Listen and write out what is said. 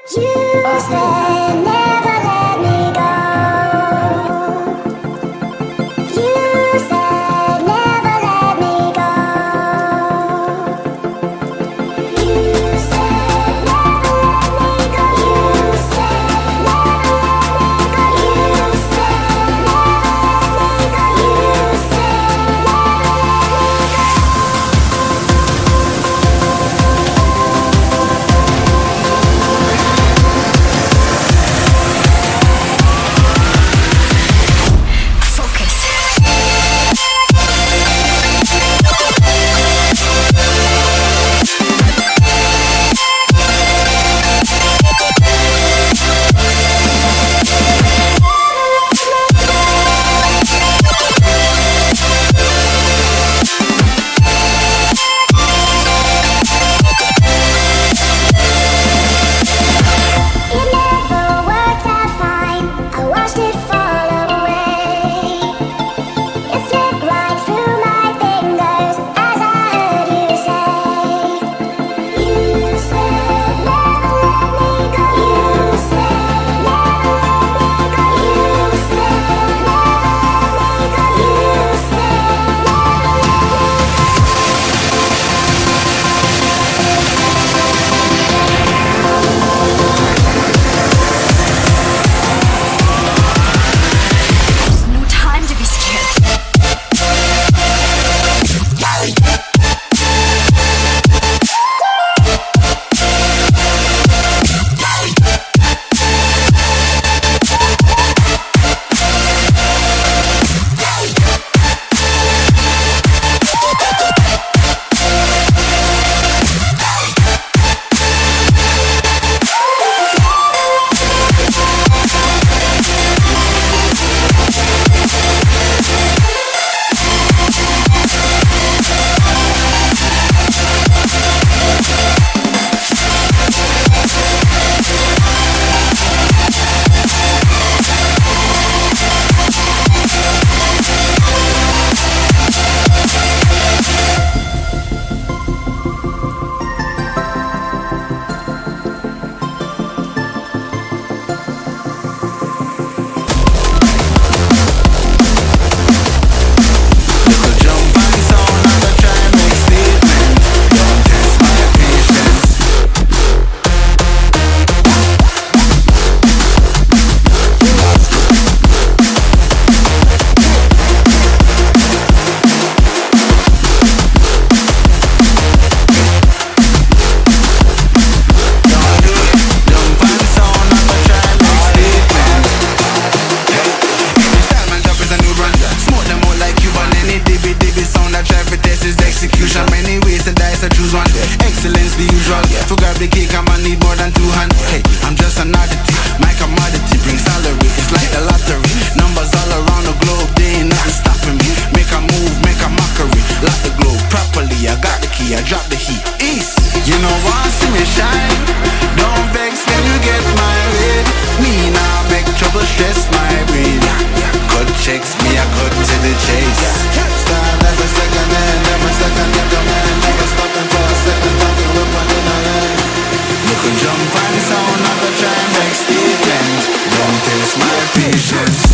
You said never let me go. You said never let me go. You said never let me go. You said never let me go. You said never let me go. You said excellence the usual. To grab the cake, I'ma need more than two hands. Hey, I'm just an oddity. My commodity brings salary. It's like the lottery. Numbers all around the globe, they ain't nothing stopping me. Make a move, make a mockery. Lock the globe properly. I got the key, I drop the heat. East, you know want see me shine. Don't vex when you get my way. Me now make trouble stress my brain. Cut checks, me I cut to the chase. Start every second and every second you come in. Never stopping for a second, talking with one in a line. You can jump and sound, I go try and make statement. Don't test my patience.